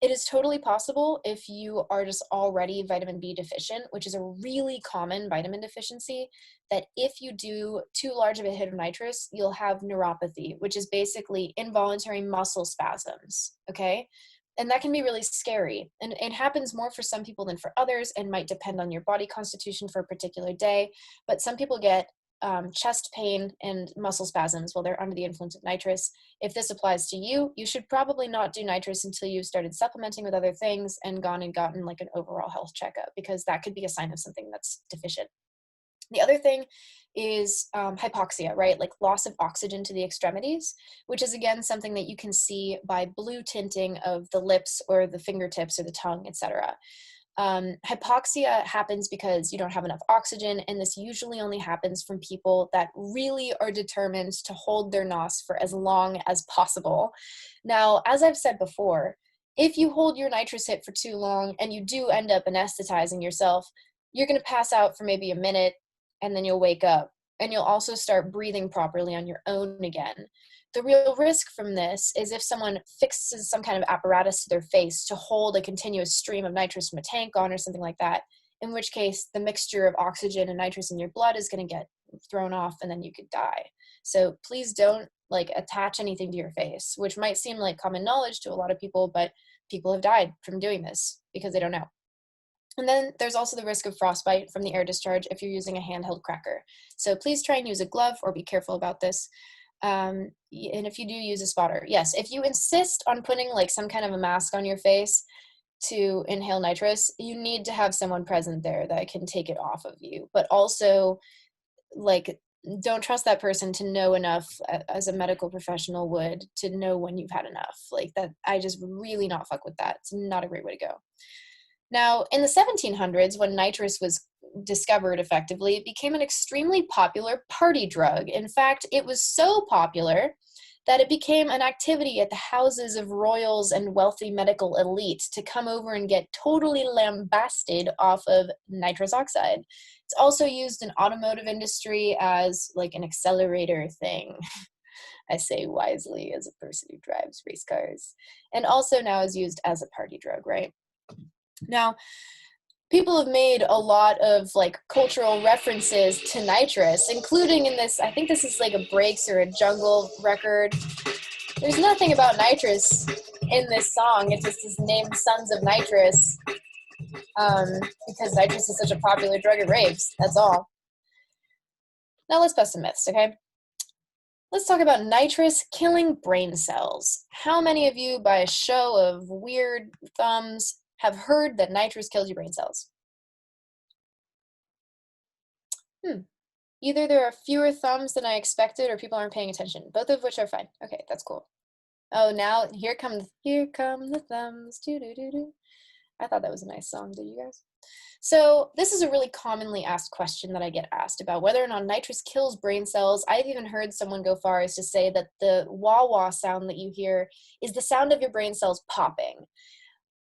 It is totally possible if you are just already vitamin B deficient, which is a really common vitamin deficiency, that if you do too large of a hit of nitrous, you'll have neuropathy, which is basically involuntary muscle spasms, okay? And that can be really scary. And it happens more for some people than for others, and might depend on your body constitution for a particular day. But some people get chest pain and muscle spasms while they're under the influence of nitrous. If this applies to you, you should probably not do nitrous until you've started supplementing with other things and gone and gotten like an overall health checkup, because that could be a sign of something that's deficient. The other thing is hypoxia, right? Like loss of oxygen to the extremities, which is again something that you can see by blue tinting of the lips or the fingertips or the tongue, etc. Hypoxia happens because you don't have enough oxygen, and this usually only happens from people that really are determined to hold their nos for as long as possible. Now, as I've said before, if you hold your nitrous hit for too long and you do end up anesthetizing yourself, you're going to pass out for maybe a minute, and then you'll wake up, and you'll also start breathing properly on your own again. The real risk from this is if someone fixes some kind of apparatus to their face to hold a continuous stream of nitrous from a tank on or something like that, in which case the mixture of oxygen and nitrous in your blood is going to get thrown off, and then you could die. So please don't like attach anything to your face, which might seem like common knowledge to a lot of people, but people have died from doing this because they don't know. And then there's also the risk of frostbite from the air discharge if you're using a handheld cracker. So please try and use a glove, or be careful about this. And if you do use a spotter, yes, if you insist on putting like some kind of a mask on your face to inhale nitrous, you need to have someone present there that can take it off of you. But also, like, don't trust that person to know enough as a medical professional would to know when you've had enough. Like that, I just really not fuck with that. It's not a great way to go. Now, in the 1700s, when nitrous was discovered effectively, it became an extremely popular party drug. In fact, it was so popular that it became an activity at the houses of royals and wealthy medical elite to come over and get totally lambasted off of nitrous oxide. It's also used in automotive industry as like an accelerator thing. I say wisely as a person who drives race cars. And also now is used as a party drug, right? Now, people have made a lot of like cultural references to nitrous, including in this, I think this is like a Breaks or a Jungle record. There's nothing about nitrous in this song. It just is named Sons of Nitrous because nitrous is such a popular drug at raves. That's all. Now let's bust some myths, okay? Let's talk about nitrous killing brain cells. How many of you, by a show of weird thumbs, have heard that nitrous kills your brain cells? Either there are fewer thumbs than I expected or people aren't paying attention, both of which are fine. Okay, that's cool. Oh, now here come the thumbs. Doo-doo-doo-doo. I thought that was a nice song, did you guys? So this is a really commonly asked question that I get asked about whether or not nitrous kills brain cells. I've even heard someone go far as to say that the wah-wah sound that you hear is the sound of your brain cells popping.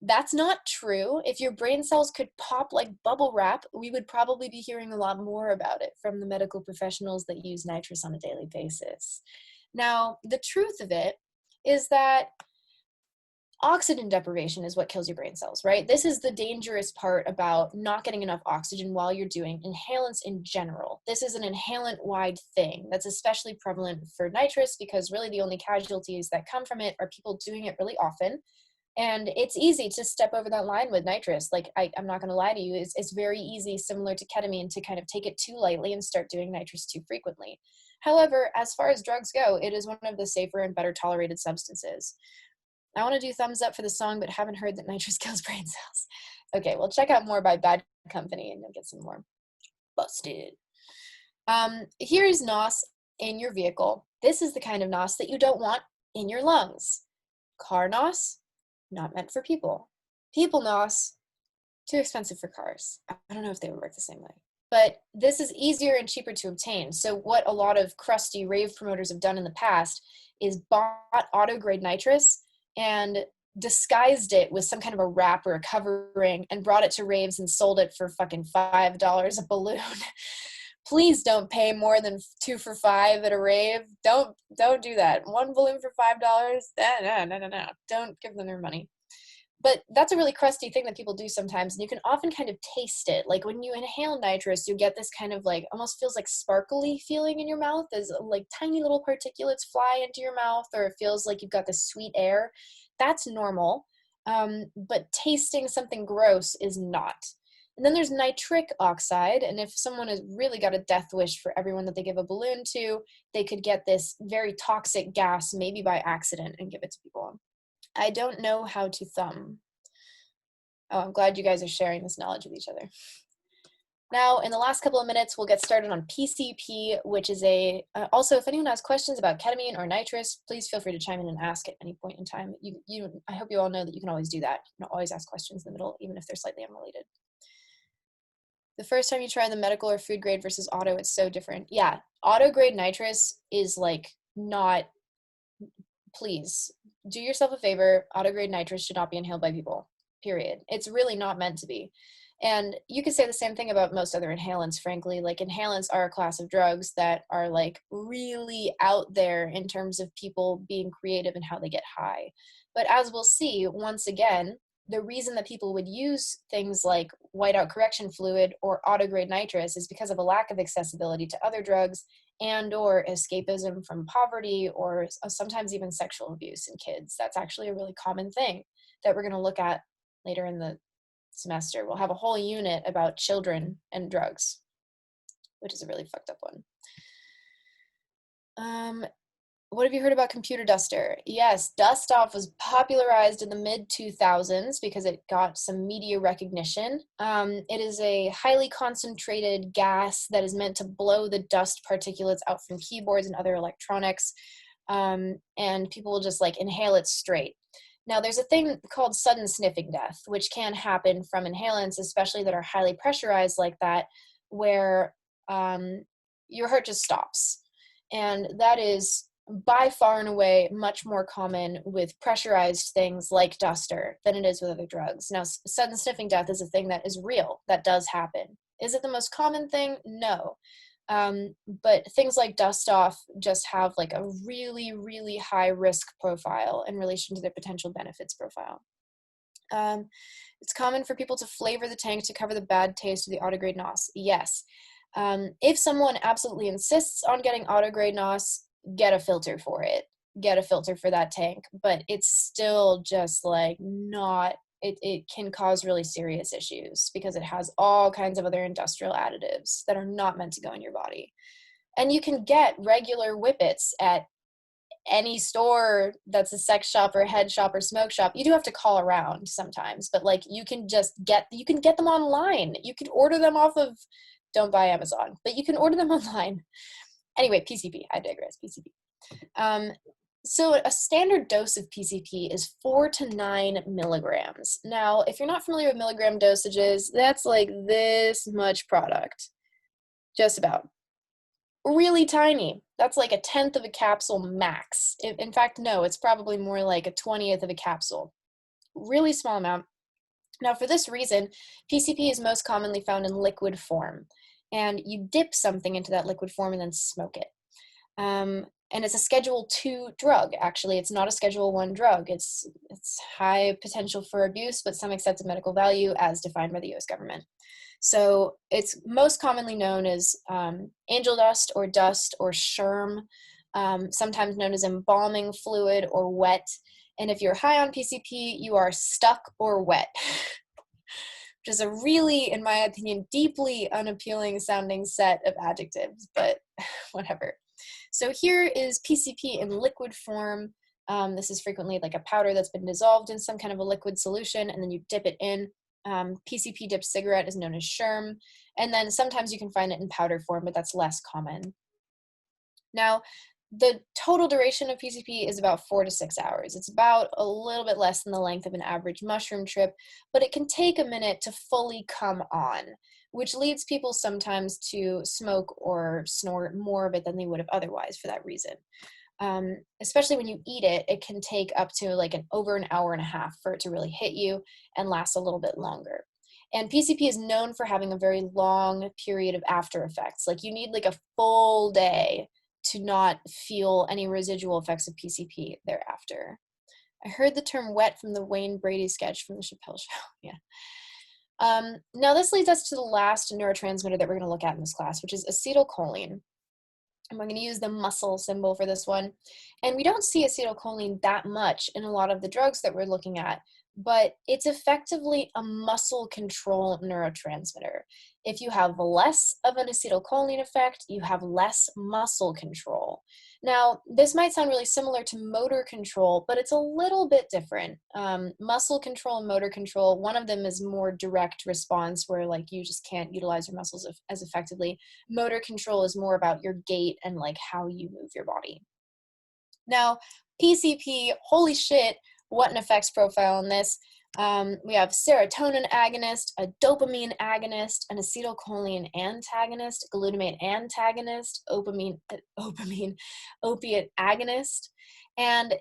That's not true. If your brain cells could pop like bubble wrap, we would probably be hearing a lot more about it from the medical professionals that use nitrous on a daily basis. Now, the truth of it is that oxygen deprivation is what kills your brain cells, right? This is the dangerous part about not getting enough oxygen while you're doing inhalants in general. This is an inhalant-wide thing that's especially prevalent for nitrous because really the only casualties that come from it are people doing it really often. And it's easy to step over that line with nitrous. Like, I'm not going to lie to you, it's very easy, similar to ketamine, to kind of take it too lightly and start doing nitrous too frequently. However, as far as drugs go, it is one of the safer and better tolerated substances. I want to do thumbs up for the song, but haven't heard that nitrous kills brain cells. Okay, well, check out more by Bad Company and you'll get some more busted. Here's NOS in your vehicle. This is the kind of NOS that you don't want in your lungs. Car NOS, not meant for people. People NOS, too expensive for cars. I don't know if they would work the same way. But this is easier and cheaper to obtain. So what a lot of crusty rave promoters have done in the past is bought auto-grade nitrous and disguised it with some kind of a wrap or a covering and brought it to raves and sold it for fucking $5 a balloon. Please don't pay more than 2 for $5 at a rave. Don't do that. One balloon for $5? No. Don't give them their money. But that's a really crusty thing that people do sometimes, and you can often kind of taste it. Like when you inhale nitrous, you get this kind of like, almost feels like sparkly feeling in your mouth as like tiny little particulates fly into your mouth, or it feels like you've got this sweet air. That's normal, but tasting something gross is not. And then there's nitric oxide, and if someone has really got a death wish for everyone that they give a balloon to, they could get this very toxic gas, maybe by accident, and give it to people. I don't know how to thumb. Oh, I'm glad you guys are sharing this knowledge with each other. Now, in the last couple of minutes, we'll get started on PCP, which is also, if anyone has questions about ketamine or nitrous, please feel free to chime in and ask at any point in time. I hope you all know that you can always do that. You can always ask questions in the middle, even if they're slightly unrelated. The first time you try the medical or food grade versus auto, it's so different. Yeah, auto grade nitrous is like not, please do yourself a favor. Auto grade nitrous should not be inhaled by people, period. It's really not meant to be. And you could say the same thing about most other inhalants, frankly. Like inhalants are a class of drugs that are like really out there in terms of people being creative in how they get high. But as we'll see, once again, the reason that people would use things like whiteout correction fluid or auto-grade nitrous is because of a lack of accessibility to other drugs and or escapism from poverty or sometimes even sexual abuse in kids. That's actually a really common thing that we're going to look at later in the semester. We'll have a whole unit about children and drugs, which is a really fucked up one. What have you heard about computer duster? Yes, dust off was popularized in the mid-2000s because it got some media recognition. It is a highly concentrated gas that is meant to blow the dust particulates out from keyboards and other electronics, and people will just like inhale it straight. Now, there's a thing called sudden sniffing death, which can happen from inhalants, especially that are highly pressurized like that, where your heart just stops. And that is by far and away much more common with pressurized things like duster than it is with other drugs. Now, sudden sniffing death is a thing that is real, that does happen. Is it the most common thing? No. But things like dust off just have like a really, really high risk profile in relation to their potential benefits profile. It's common for people to flavor the tank to cover the bad taste of the autograde NOS. Yes. If someone absolutely insists on getting autograde NOS, get a filter for it. Get a filter for that tank. But it's still just like not, it can cause really serious issues because it has all kinds of other industrial additives that are not meant to go in your body. And you can get regular whippets at any store that's a sex shop or head shop or smoke shop. You do have to call around sometimes, but like you can get them online. You can order them off of, don't buy Amazon, but you can order them online. Anyway, PCP, I digress, PCP. So a standard dose of PCP is 4 to 9 milligrams. Now, if you're not familiar with milligram dosages, that's like this much product, just about. Really tiny. That's like 1/10 of a capsule max. In fact, no, it's probably more like 1/20th of a capsule. Really small amount. Now, for this reason, PCP is most commonly found in liquid form. And you dip something into that liquid form and then smoke it. And it's a Schedule II drug, actually. It's not a Schedule I drug. It's high potential for abuse, but some accepted medical value as defined by the US government. So it's most commonly known as angel dust or sherm, sometimes known as embalming fluid or wet. And if you're high on PCP, you are stuck or wet, which is a really, in my opinion, deeply unappealing sounding set of adjectives, but whatever. So here is PCP in liquid form. This is frequently like a powder that's been dissolved in some kind of a liquid solution, and then you dip it in. PCP dipped cigarette is known as sherm, and then sometimes you can find it in powder form, but that's less common. Now, the total duration of PCP is about 4 to 6 hours. It's about a little bit less than the length of an average mushroom trip, but it can take a minute to fully come on, which leads people sometimes to smoke or snort more of it than they would have otherwise for that reason. Especially when you eat it, it can take up to like over an hour and a half for it to really hit you and last a little bit longer. And PCP is known for having a very long period of after effects. Like you need like a full day to not feel any residual effects of PCP thereafter. I heard the term wet from the Wayne Brady sketch from the Chappelle Show. Yeah. Now this leads us to the last neurotransmitter that we're going to look at in this class, which is acetylcholine. And we're going to use the muscle symbol for this one. And we don't see acetylcholine that much in a lot of the drugs that we're looking at, but it's effectively a muscle control neurotransmitter. If you have less of an acetylcholine effect, you have less muscle control. Now, this might sound really similar to motor control, but it's a little bit different. Muscle control and motor control, one of them is more direct response where like you just can't utilize your muscles as effectively. Motor control is more about your gait and like how you move your body. Now, PCP, holy shit, what an effects profile in this. We have serotonin agonist, a dopamine agonist, an acetylcholine antagonist, glutamate antagonist, opiate agonist. And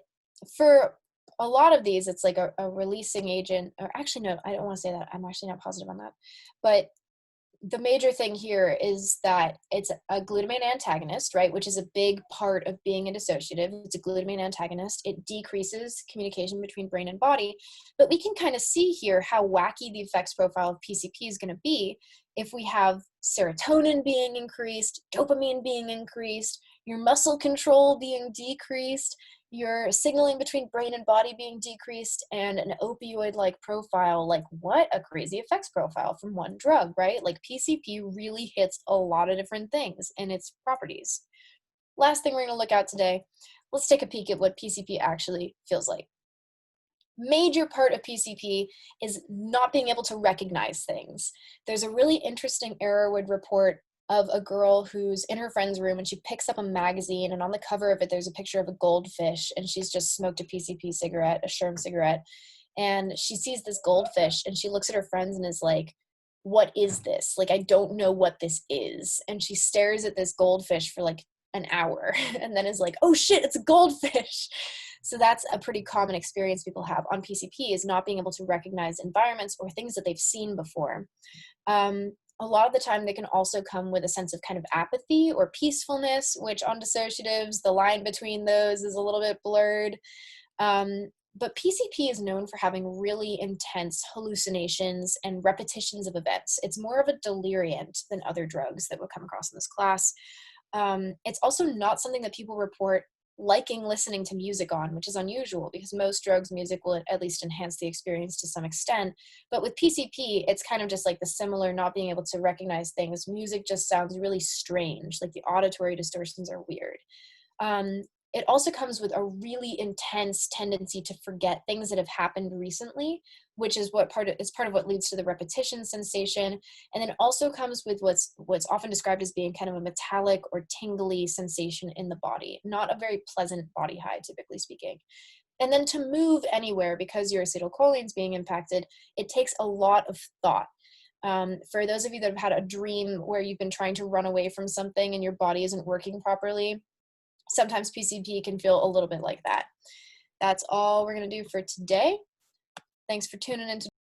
for a lot of these, it's like a releasing agent, or actually, no, I don't want to say that. I'm actually not positive on that. But the major thing here is that it's a glutamate antagonist, right, which is a big part of being a dissociative. It's a glutamate antagonist. It decreases communication between brain and body. But we can kind of see here how wacky the effects profile of PCP is going to be if we have serotonin being increased, dopamine being increased, your muscle control being decreased, your signaling between brain and body being decreased, and an opioid-like profile. Like, what a crazy effects profile from one drug, right? Like, PCP really hits a lot of different things in its properties. Last thing we're going to look at today, let's take a peek at what PCP actually feels like. Major part of PCP is not being able to recognize things. There's a really interesting Arrowwood report of a girl who's in her friend's room and she picks up a magazine, and on the cover of it there's a picture of a goldfish, and she's just smoked a PCP cigarette, a sherm cigarette, and she sees this goldfish and she looks at her friends and is like, what is this? Like, I don't know what this is. And she stares at this goldfish for like an hour and then is like, oh shit, it's a goldfish. So that's a pretty common experience people have on PCP, is not being able to recognize environments or things that they've seen before. A lot of the time they can also come with a sense of kind of apathy or peacefulness, which on dissociatives, the line between those is a little bit blurred. But PCP is known for having really intense hallucinations and repetitions of events. It's more of a deliriant than other drugs that we'll come across in this class. It's also not something that people report liking listening to music on, which is unusual because most drugs music will at least enhance the experience to some extent. But with PCP, it's kind of just like the similar not being able to recognize things. Music just sounds really strange, like the auditory distortions are weird. It also comes with a really intense tendency to forget things that have happened recently, which is part of what leads to the repetition sensation. And then also comes with what's often described as being kind of a metallic or tingly sensation in the body, not a very pleasant body high, typically speaking. And then to move anywhere, because your acetylcholine is being impacted, it takes a lot of thought. For those of you that have had a dream where you've been trying to run away from something and your body isn't working properly, sometimes PCP can feel a little bit like that. That's all we're going to do for today. Thanks for tuning in to